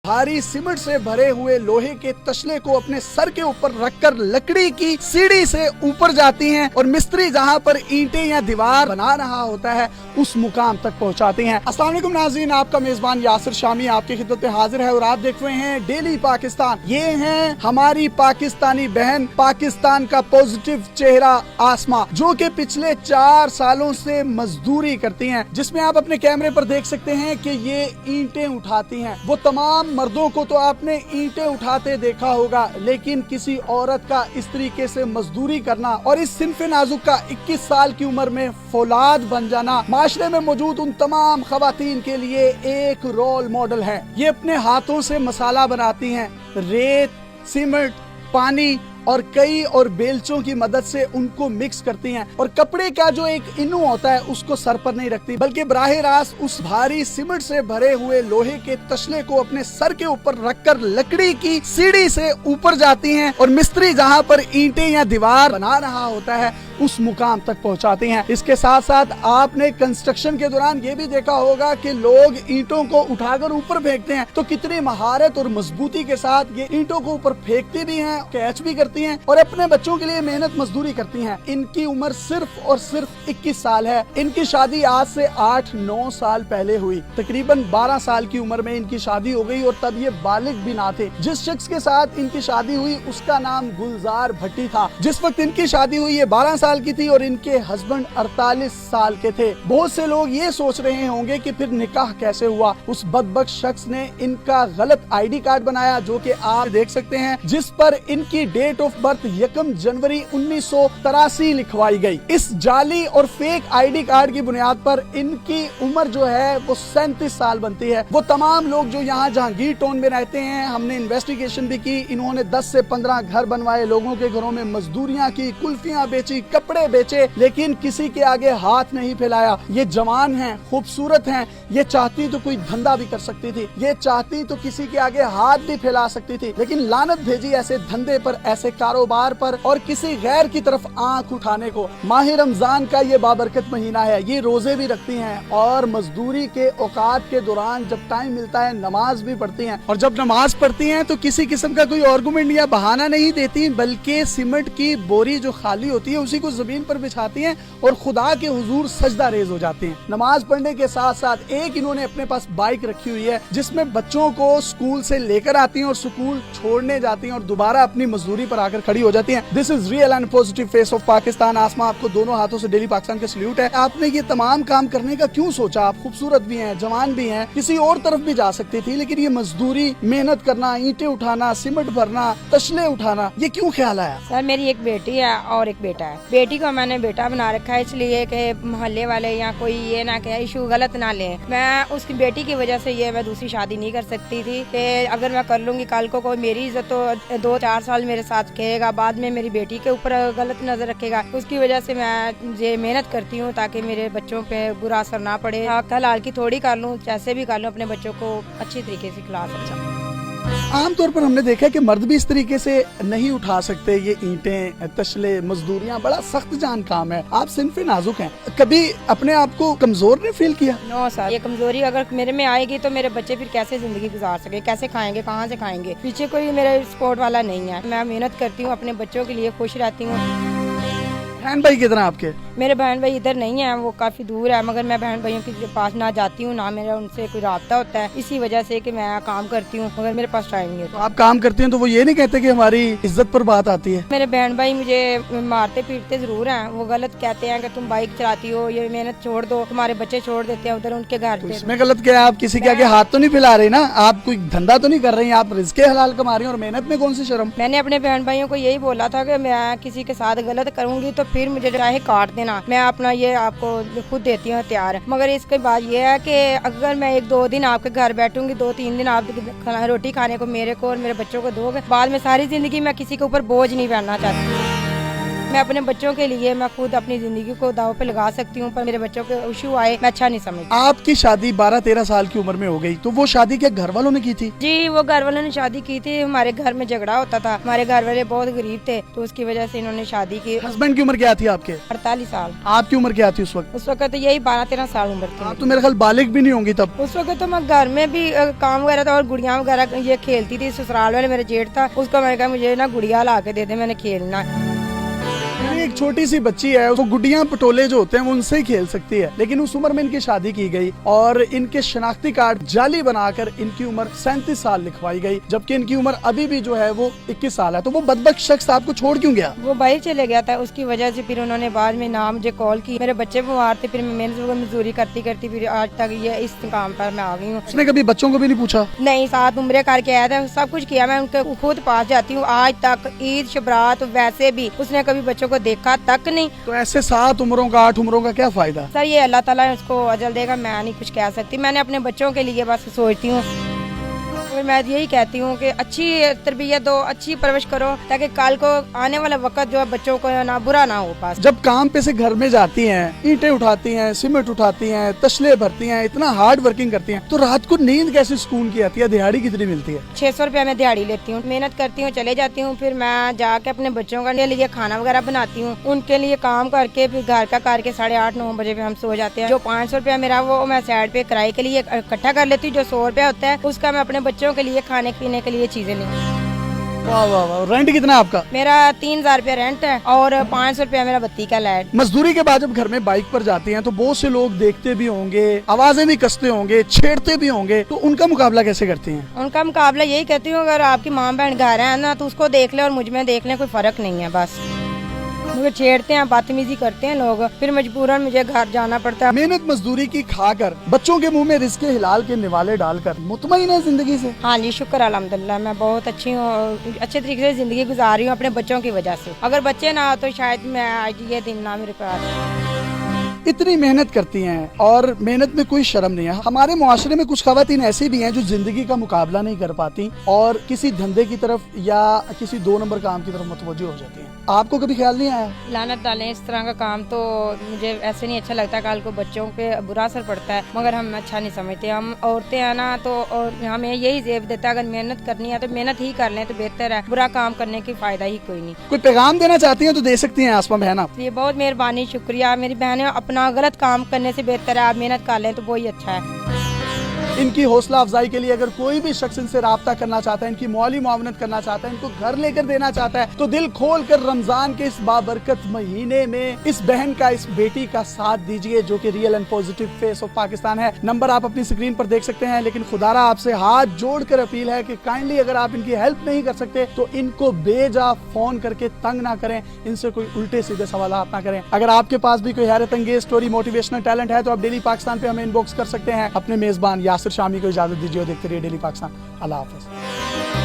भारी सीमेंट से भरे हुए लोहे के तसले को अपने सर के ऊपर रखकर लकड़ी की सीढ़ी से ऊपर जाती हैं और मिस्त्री जहां पर ईंटें या दीवार बना रहा होता है उस मुकाम तक पहुंचाते हैं। अस्सलाम वालेकुम नाज़रीन, आपका मेजबान यासिर शामी आपकी खिदमत में हाजिर है और आप देख रहे हैं डेली पाकिस्तान। ये है हमारी पाकिस्तानी बहन, पाकिस्तान का पॉजिटिव चेहरा आसमा, जो कि पिछले 4 सालों से मजदूरी करती हैं, जिसमें आप अपने कैमरे पर देख सकते हैं कि ये ईंटें उठाती हैं। वो तमाम मर्दों को तो आपने ईंटें उठाते देखा होगा, लेकिन किसी औरत का इस तरीके से मजदूरी करना और इस सिन्फ़े नाजुक का 21 साल की उम्र में फौलाद बन जाना माशरे में मौजूद उन तमाम खवातीन के लिए एक रोल मॉडल है। ये अपने हाथों से मसाला बनाती हैं, रेत, सीमेंट, पानी और कई और बेलचों की मदद से उनको मिक्स करती हैं और कपड़े का जो एक इनू होता है उसको सर पर नहीं रखती, बल्कि बराह रास्त उस भारी सीमेंट से भरे हुए लोहे के तसले को अपने सर के ऊपर रखकर लकड़ी की सीढ़ी से ऊपर जाती हैं और मिस्त्री जहां पर ईंटें या दीवार बना रहा होता है उस मुकाम तक पहुंचाते हैं। इसके साथ साथ आपने कंस्ट्रक्शन के दौरान ये भी देखा होगा कि लोग ईंटों को उठाकर ऊपर फेंकते हैं, तो कितनी महारत और मजबूती के साथ ये ईंटों को ऊपर फेंकती भी हैं, कैच भी करती हैं और अपने बच्चों के लिए मेहनत मजदूरी करती हैं। इनकी उम्र सिर्फ और सिर्फ 21 साल है। इनकी शादी आज से 8-9 साल पहले हुई। तकरीबन 12 साल की उम्र में इनकी शादी हो गई और तब ये बालिग भी ना थे। जिस शख्स के साथ इनकी शादी हुई उसका नाम गुलजार भट्टी था। जिस वक्त इनकी शादी हुई ये 12 साल की थी और इनके हस्बैंड 48 साल के थे। बहुत से लोग ये सोच रहे होंगे कि फिर निकाह कैसे हुआ। उस बदबख्त शख्स ने इनका गलत ID कार्ड बनाया, जो कि आप देख सकते हैं, जिस पर इनकी डेट ऑफ बर्थ 1 जनवरी 1983 लिखवाई गई। इस जाली और फेक ID कार्ड की बुनियाद पर इनकी उम्र जो है वो 37 साल बनती है। वो तमाम लोग जो यहाँ जहांगीर टाउन में रहते हैं, हमने इन्वेस्टिगेशन भी की, इन्होंने 10 से 15 घर बनवाए, लोगों के घरों में मजदूरियां की, कुल्फियां बेची, कपड़े बेचे, लेकिन किसी के आगे हाथ नहीं फैलाया। ये जवान हैं, खूबसूरत हैं, ये चाहती तो कोई धंधा भी कर सकती थी, ये चाहती तो किसी के आगे हाथ भी फैला सकती थी, लेकिन लानत भेजी ऐसे धंधे पर, ऐसे कारोबार पर और किसी गैर की तरफ आंख उठाने को। माह रमजान का ये बाबरकत महीना है, ये रोजे भी रखती हैं और मजदूरी के औकात के दौरान जब टाइम मिलता है नमाज भी पढ़ती हैं। और जब नमाज पढ़ती हैं तो किसी किस्म का कोई आर्गुमेंट या बहाना नहीं देती, बल्कि सीमेंट की बोरी जो खाली होती है उसी को जमीन पर बिछाती हैं और खुदा के हुजूर सजदा रेज हो जाती हैं। नमाज पढ़ने के साथ साथ एक इन्होंने अपने पास बाइक रखी हुई है, जिसमें बच्चों को स्कूल से लेकर आती हैं और स्कूल छोड़ने जाती हैं और दोबारा अपनी मजदूरी पर आकर खड़ी हो जाती हैं। This is real and positive face of Pakistan. Asma, आपको दोनों हाथों से डेली पाकिस्तान का सल्यूट है। आपने ये तमाम काम करने का क्यों सोचा? आप खूबसूरत भी हैं, जवान भी हैं, किसी और तरफ भी जा सकती थी, लेकिन ये मजदूरी, मेहनत करना, ईंटें उठाना, सीमेंट भरना, तसले उठाना, ये क्यों ख्याल आया? सर, मेरी एक बेटी है और एक बेटा है। बेटी को मैंने बेटा बना रखा है इसलिए कि मोहल्ले वाले या कोई ये ना कहे, इशू गलत ना ले। मैं उसकी बेटी की वजह से ये मैं दूसरी शादी नहीं कर सकती थी कि अगर मैं कर लूंगी कल को कोई मेरी इज्जत तो 2-4 साल मेरे साथ कहेगा, बाद में मेरी बेटी के ऊपर गलत नजर रखेगा। उसकी वजह से मैं ये मेहनत करती हूँ ताकि मेरे बच्चों पे बुरा असर ना पड़े। कल हाल की थोड़ी कर लूँ, जैसे भी कर लूँ, अपने बच्चों को अच्छी तरीके से खिला सकता। आमतौर पर हमने देखा कि मर्द भी इस तरीके से नहीं उठा सकते ये ईंटें, तशले, मजदूरियां, बड़ा सख्त जान काम है। आप सिन्फ़े नाजुक हैं, कभी अपने आप को कमजोर नहीं फील किया? नो सर, ये कमजोरी अगर मेरे में आएगी तो मेरे बच्चे फिर कैसे जिंदगी गुजार सके, कैसे खाएंगे, कहाँ से खाएंगे? पीछे कोई मेरा सपोर्ट वाला नहीं है। मैं मेहनत करती हूँ, अपने बच्चों के लिए खुश रहती हूँ। बहन भाई कितना आपके? मेरे बहन भाई इधर नहीं है, वो काफी दूर है, मगर मैं बहन भाइयों के पास ना जाती हूँ, ना मेरा उनसे कोई राब्ता होता है, इसी वजह से कि मैं काम करती हूँ, मगर मेरे पास टाइम नहीं होता। तो आप काम करती हैं तो वो ये नहीं कहते कि हमारी इज्जत पर बात आती है? मेरे बहन भाई मुझे मारते पीटते जरूर हैं। वो गलत कहते हैं कि तुम बाइक चलाती हो, ये मेहनत छोड़ दो, तुम्हारे बच्चे छोड़ देते हैं उधर उनके घर। तो इसमें गलत क्या है? आप किसी के आगे हाथ तो नहीं फैला रही ना, आप कोई धंधा तो नहीं कर रही, आप रिज़्क़े हलाल कमा रही हैं और मेहनत में कौन सी शर्म? मैंने अपने बहन भाइयों को यही बोला था कि मैं किसी के साथ गलत करूंगी तो फिर मुझे चाहे काट देना, मैं अपना ये आपको खुद देती हूँ हथियार। मगर इसके बाद ये है कि अगर मैं 1-2 दिन आपके घर बैठूंगी, 2-3 दिन आप रोटी खाने को मेरे को और मेरे बच्चों को दोगे, बाद में सारी जिंदगी मैं किसी के ऊपर बोझ नहीं बनना चाहती। मैं अपने बच्चों के लिए मैं खुद अपनी जिंदगी को दाव पे लगा सकती हूँ, पर मेरे बच्चों के इशू आए मैं अच्छा नहीं समझती। आपकी शादी 12-13 साल की उम्र में हो गई, तो वो शादी क्या घर वालों ने की थी? जी, वो घर वालों ने शादी की थी। हमारे घर में झगड़ा होता था, हमारे घर वाले बहुत गरीब थे, तो उसकी वजह से इन्होंने शादी की। हस्बैंड की उम्र क्या थी आपके? 48 साल। आपकी उम्र क्या थी उस वक्त? उस वक्त यही 12-13 साल उम्र थी। आप तो मेरे ख्याल बालिग भी नहीं होंगी तब। उस वक्त तो मैं घर में भी काम वगैरह था और गुड़िया वगैरह ये खेलती थी। ससुराल वाले मेरे जेठ था, उसको मैंने कहा मुझे ना गुड़िया ला के दे दे, मैंने खेलना है। मेरी एक छोटी सी बच्ची है, वो गुड्डियां पटोले जो होते हैं वो उनसे ही खेल सकती है, लेकिन उस उम्र में इनकी शादी की गई और इनके शनाख्ती कार्ड जाली बनाकर इनकी उम्र 37 साल लिखवाई गई, जबकि इनकी उम्र अभी भी जो है वो 21 साल है। तो वो बदबख्त शख्स आपको छोड़ क्यों गया? वो बाहर चले गया था, उसकी वजह से फिर उन्होंने बाद में ना मुझे कॉल की। मेरे बच्चे बीमार थे, फिर मैं मेहनत मजदूरी करती करती फिर आज तक ये इस काम पर मैं आ गई हूँ। उसने कभी बच्चों को भी नहीं पूछा? नहीं, साथ उम्रे करके आया था, सब कुछ किया, मैं उनके खुद पास जाती हूँ आज तक। ईद शबरात वैसे भी उसने कभी बच्चों को देखा तक नहीं। तो ऐसे 7 उम्रों का 8 उम्रों का क्या फायदा? सर ये अल्लाह ताला उसको अजल देगा, मैं नहीं कुछ कह सकती। मैंने अपने बच्चों के लिए बस सोचती हूँ, मैं यही कहती हूँ कि अच्छी तरबियत दो, अच्छी परवरिश करो, ताकि कल को आने वाला वक्त जो है बच्चों को ना बुरा ना हो पास। जब काम पे से घर में जाती हैं, ईंटें उठाती हैं, सीमेंट उठाती हैं, तसले भरती हैं, इतना हार्ड वर्किंग करती हैं, तो रात को नींद कैसे सुकून की आती है? दिहाड़ी कितनी मिलती है? 600 रुपया मैं दिहाड़ी लेती हूँ, मेहनत करती हूँ, चले जाती हूँ, फिर मैं जाके अपने बच्चों के लिए खाना वगैरह बनाती हूँ, उनके लिए काम करके फिर घर का करके 8:30-9 बजे पे हम सो जाते हैं। जो 500 रुपया मेरा वो मैं साइड पे किराए के लिए इकट्ठा कर लेती हूँ। जो 100 रुपया होता है उसका मैं अपने बच्चों के लिए खाने पीने के लिए चीजें लेती हूँ। वाह वाह वाह। रेंट कितना है आपका? मेरा 3000 रुपया रेंट है और 500 रुपया मेरा बत्ती का लाइट। मजदूरी के बाद जब घर में बाइक पर जाती हैं तो बहुत से लोग देखते भी होंगे, आवाजें भी कसते होंगे, छेड़ते भी होंगे, तो उनका मुकाबला कैसे करती हैं? उनका मुकाबला यही कहती हूँ, अगर आपकी माँ बहन घर है ना तो उसको देख ले और मुझ में देख ले, कोई फर्क नहीं है। बस मुझे छेड़ते हैं, बदतमीजी करते हैं लोग, फिर मजबूरन मुझे घर जाना पड़ता है। मेहनत मजदूरी की खाकर बच्चों के मुंह में रिज़्क़े हिलाल के निवाले डालकर मुतमईन है जिंदगी से? हाँ जी, शुक्र अल्हम्दुलिल्लाह, मैं बहुत अच्छी हूँ, अच्छे तरीके से जिंदगी गुजार रही हूँ अपने बच्चों की वजह से। अगर बच्चे ना हो तो शायद मैं आज ये दिन ना मेरे पास। इतनी मेहनत करती हैं और मेहनत में कोई शर्म नहीं है। हमारे मुआशरे में कुछ खवातीन ऐसी भी हैं जो जिंदगी का मुकाबला नहीं कर पाती और किसी धंधे की तरफ या किसी 2 नंबर काम की तरफ मुतवज्जो हो जाती हैं। आपको कभी ख्याल नहीं आया? लानत डालें इस तरह का काम तो मुझे ऐसे नहीं अच्छा लगता, कल को बच्चों पे बुरा असर पड़ता है, मगर हम अच्छा नहीं समझते। हम औरतें हैं ना, तो और हमें यही जेब देता है, अगर मेहनत करनी है तो मेहनत ही कर लें तो बेहतर है, बुरा काम करने की फायदा ही कोई नहीं। कोई पैगाम देना चाहती हैं तो दे सकती हैं आसमा बहन आप। ये बहुत मेहरबानी, शुक्रिया। मेरी बहनें, अपना गलत काम करने से बेहतर है आप मेहनत कर लें तो वही अच्छा है। इनकी हौसला अफजाई के लिए अगर कोई भी शख्स इनसे राब्ता करना चाहता है, इनकी मौली मुआवनत करना चाहता है, इनको घर लेकर देना चाहता है, तो दिल खोल कर रमजान के इस बाबरकत महीने में इस बहन का, इस बेटी का साथ दीजिए जो कि real and positive face of Pakistan है। नंबर आप अपनी स्क्रीन पर देख सकते हैं, लेकिन खुदारा आपसे हाथ जोड़कर अपील है कि काइंडली अगर आप इनकी हेल्प नहीं कर सकते तो इनको बेजा फोन करके तंग ना करें, इनसे कोई उल्टे सीधे सवालात ना करें। अगर आपके पास भी कोई हैरत अंगेज स्टोरी, मोटिवेशनल टैलेंट है तो आप डेली पाकिस्तान पे हमें इनबॉक्स कर सकते हैं। अपने मेजबान यासिर शामी को इजाजत दीजिए और देखते रहिए डेली पाकिस्तान। अल्लाह हाफिज।